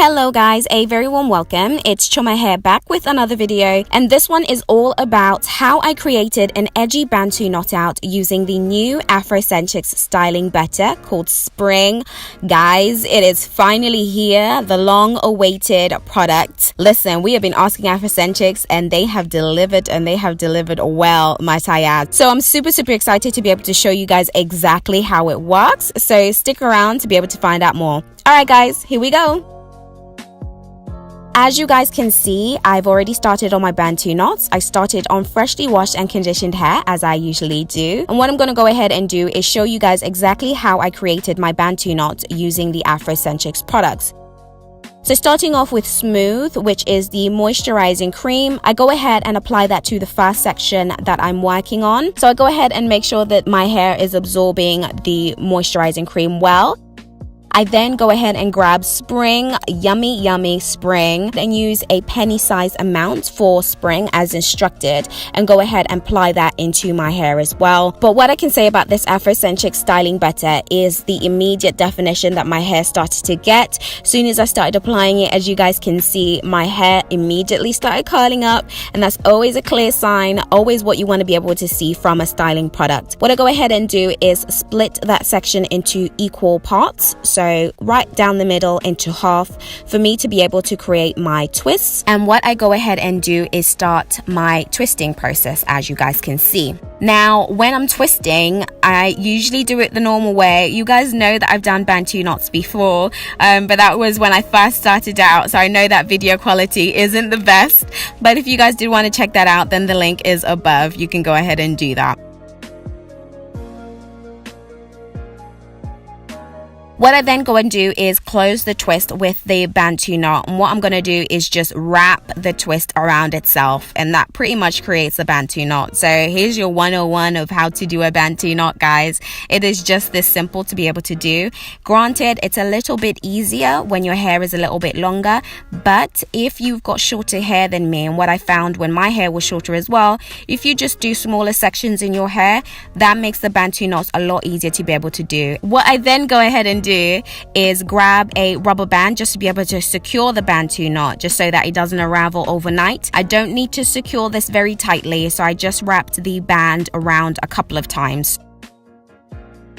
Hello guys, a very warm welcome. It's Choma here back with another video, and this one is all about how I created an edgy Bantu knot out using the new Afrocenchix styling butter called Spring. Guys, it is finally here, the long awaited product. Listen, we have been asking Afrocenchix and they have delivered, and they have delivered well, might I add. So I'm super excited to be able to show you guys exactly how it works, so stick around to be able to find out more. Alright guys, here we go. As you guys can see, I've already started on my Bantu knots. I started on freshly washed and conditioned hair, as I usually do. And what I'm going to go ahead and do is show you guys exactly how I created my Bantu knot using the Afrocenchix products. So starting off with Smooth, which is the moisturizing cream, I go ahead and apply that to the first section that I'm working on. So I go ahead and make sure that my hair is absorbing the moisturizing cream well. I then go ahead and grab Spring, yummy Spring, and use a penny-sized amount for Spring as instructed, and go ahead and apply that into my hair as well. But what I can say about this Afrocenchix styling butter is the immediate definition that my hair started to get. As soon as I started applying it, as you guys can see, my hair immediately started curling up, and that's always a clear sign, always what you want to be able to see from a styling product. What I go ahead and do is split that section into equal parts. So right down the middle into half for me to be able to create my twists. And what I go ahead and do is start my twisting process, as you guys can see. Now, when I'm twisting, I usually do it the normal way. You guys know that I've done Bantu knots before, but that was when I first started out, so I know that video quality isn't the best. But if you guys do want to check that out, then the link is above. You can go ahead and do that. What I then go and do is close the twist with the Bantu knot, and what I'm going to do is just wrap the twist around itself, and that pretty much creates a Bantu knot. So here's your 101 of how to do a Bantu knot, guys. It is just this simple to be able to do. Granted, it's a little bit easier when your hair is a little bit longer, but if you've got shorter hair than me, and what I found when my hair was shorter as well, if you just do smaller sections in your hair, that makes the Bantu knots a lot easier to be able to do. What I then go ahead and do is grab a rubber band just to be able to secure the Bantu knot, just so that it doesn't unravel overnight. I don't need to secure this very tightly, so I just wrapped the band around a couple of times.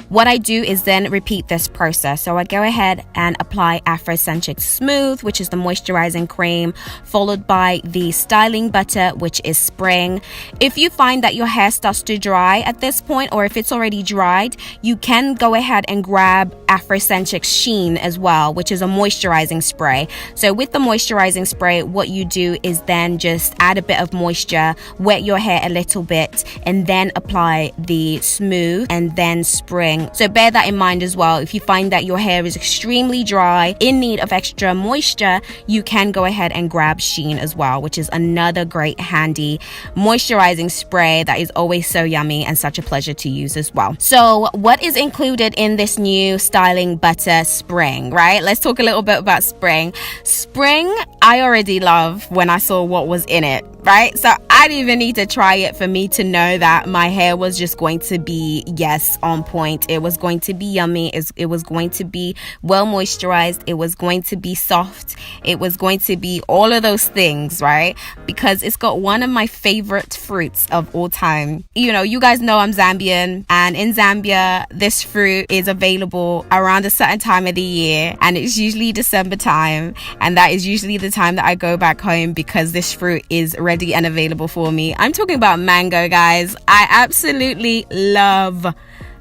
What I do is then repeat this process. So I go ahead and apply Afrocenchix Smooth, which is the moisturizing cream, followed by the styling butter, which is Spring. If you find that your hair starts to dry at this point, or if it's already dried, you can go ahead and grab Afrocenchix Sheen as well, which is a moisturizing spray. So with the moisturizing spray, what you do is then just add a bit of moisture, wet your hair a little bit, and then apply the Smooth and then Spring. So bear that in mind as well. If you find that your hair is extremely dry, in need of extra moisture, you can go ahead and grab Sheen as well, which is another great handy moisturizing spray that is always so yummy and such a pleasure to use as well. So what is included in this new styling butter Spring, right? Let's talk a little bit about Spring. Spring, I already love when I saw what was in it, right? So I didn't even need to try it for me to know that my hair was just going to be, yes, on point. It was going to be yummy. It was going to be well moisturized. It was going to be soft. It was going to be all of those things, right? Because it's got one of my favorite fruits of all time. You know, you guys know I'm Zambian, and in Zambia, this fruit is available around a certain time of the year, and it's usually December time, and that is usually the time that I go back home because this fruit is ready and available for me. I'm talking about mango, guys. I absolutely love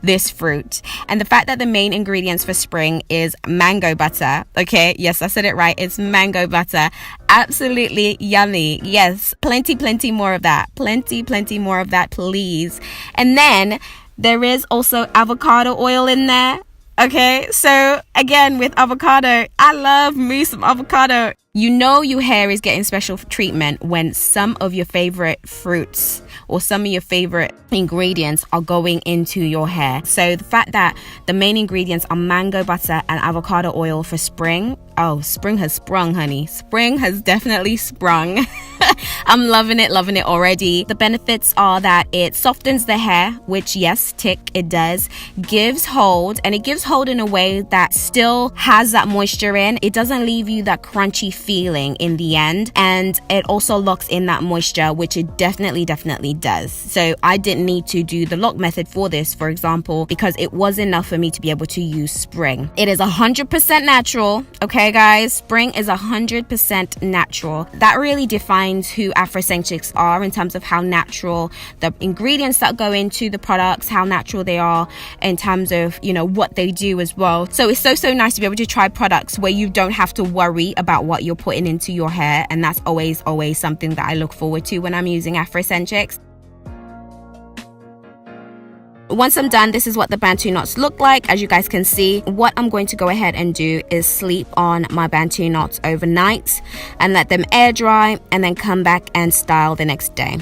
this fruit, and the fact that the main ingredients for Spring is mango butter. Okay, yes, I said it right, it's mango butter. Absolutely yummy. Yes, plenty more of that. Plenty more of that, please. And then there is also avocado oil in there. Okay, so again, with avocado, I love me some avocado. You know your hair is getting special treatment when some of your favorite fruits or some of your favorite ingredients are going into your hair. So the fact that the main ingredients are mango butter and avocado oil for Spring, oh, spring has sprung, honey. Spring has definitely sprung. I'm loving it already. The benefits are that it softens the hair, which yes, tick, it does. Gives hold, and it gives hold in a way that still has that moisture in. It doesn't leave you that crunchy feeling in the end, and it also locks in that moisture, which it definitely does. So I didn't need to do the lock method for this, for example, because it was enough for me to be able to use spring. It is 100% natural. Okay guys, spring is 100% natural. That really defines who Afrocenchix are in terms of how natural the ingredients that go into the products, how natural they are in terms of, you know, what they do as well. So it's so nice to be able to try products where you don't have to worry about what you're putting into your hair, and that's always something that I look forward to when I'm using Afrocenchix. Once I'm done, this is what the Bantu knots look like. As you guys can see, what I'm going to go ahead and do is sleep on my Bantu knots overnight and let them air dry, and then come back and style the next day.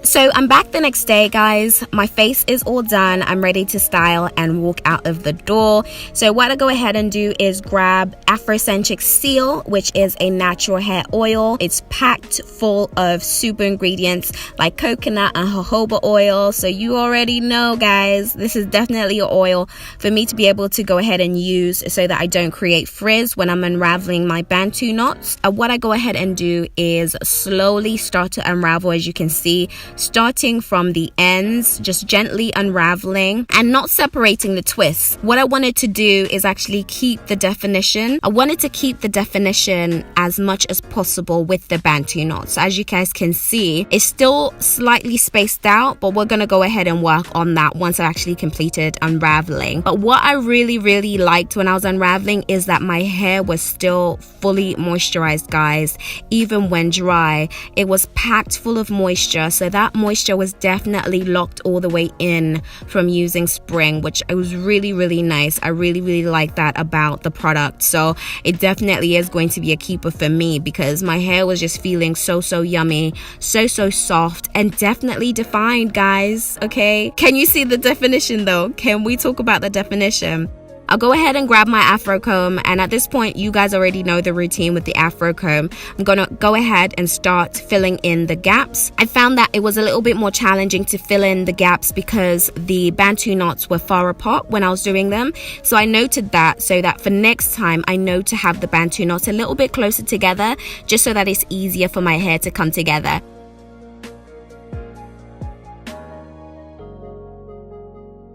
So I'm back the next day, guys. My face is all done. I'm ready to style and walk out of the door. So what I go ahead and do is grab Afrocenchix Seal, which is a natural hair oil. It's packed full of super ingredients like coconut and jojoba oil. So you already know, guys, this is definitely an oil for me to be able to go ahead and use so that I don't create frizz when I'm unraveling my Bantu knots. What I go ahead and do is slowly start to unravel, as you can see, starting from the ends, just gently unraveling and not separating the twists. What I wanted to do is actually keep the definition. I wanted to keep the definition as much as possible with the Bantu knots. As you guys can see, it's still slightly spaced out, but we're gonna go ahead and work on that once I actually completed unraveling. But what I really liked when I was unraveling is that my hair was still fully moisturized, guys. Even when dry, it was packed full of moisture, so that moisture was definitely locked all the way in from using spring, which was really nice. I really like that about the product. So it definitely is going to be a keeper for me, because my hair was just feeling so yummy, so soft, and definitely defined, guys. Okay, can you see the definition though? Can we talk about the definition? I'll go ahead and grab my Afro comb, and at this point you guys already know the routine with the Afro comb. I'm gonna go ahead and start filling in the gaps. I found that it was a little bit more challenging to fill in the gaps because the Bantu knots were far apart when I was doing them. So I noted that, so that for next time I know to have the Bantu knots a little bit closer together, just so that it's easier for my hair to come together.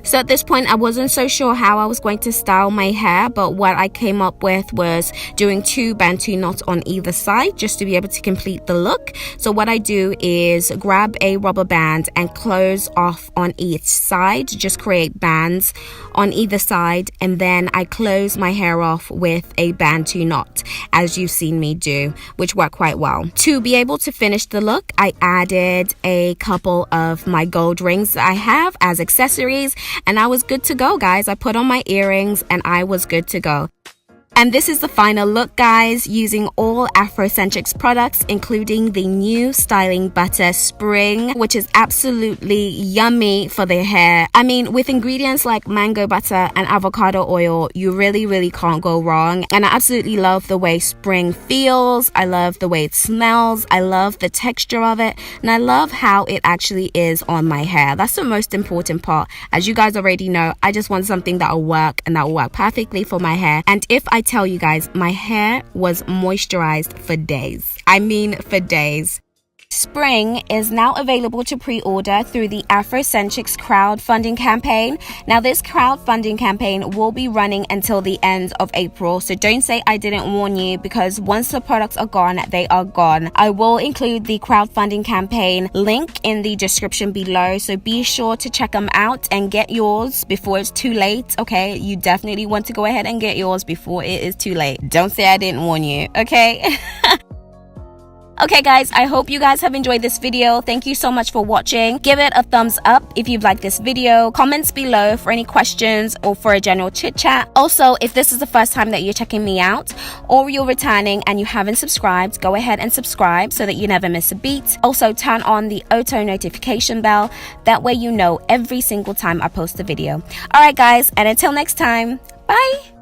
So at this point, I wasn't so sure how I was going to style my hair, but what I came up with was doing 2 Bantu knots on either side just to be able to complete the look. So what I do is grab a rubber band and close off on each side, just create bands on either side, and then I close my hair off with a Bantu knot, as you've seen me do, which worked quite well. To be able to finish the look, I added a couple of my gold rings that I have as accessories, and I was good to go, guys. I put on my earrings and I was good to go. And this is the final look, guys, using all Afrocenchix products, including the new styling butter spring, which is absolutely yummy for the hair. I mean, with ingredients like mango butter and avocado oil, you really can't go wrong. And I absolutely love the way spring feels. I love the way it smells. I love the texture of it. And I love how it actually is on my hair. That's the most important part. As you guys already know, I just want something that will work and that will work perfectly for my hair. And if I tell you guys, my hair was moisturized for days. I mean, for days. Spring is now available to pre-order through the Afrocenchix crowdfunding campaign. Now, this crowdfunding campaign will be running until the end of April, so don't say I didn't warn you, because once the products are gone, they are gone. I will include the crowdfunding campaign link in the description below, so be sure to check them out and get yours before it's too late. Okay, you definitely want to go ahead and get yours before it is too late. Don't say I didn't warn you, okay? Okay guys, I hope you guys have enjoyed this video. Thank you so much for watching. Give it a thumbs up if you've liked this video. Comments below for any questions or for a general chit chat. Also, if this is the first time that you're checking me out or you're returning and you haven't subscribed, go ahead and subscribe so that you never miss a beat. Also, turn on the auto notification bell. That way you know every single time I post a video. Alright guys, and until next time, bye!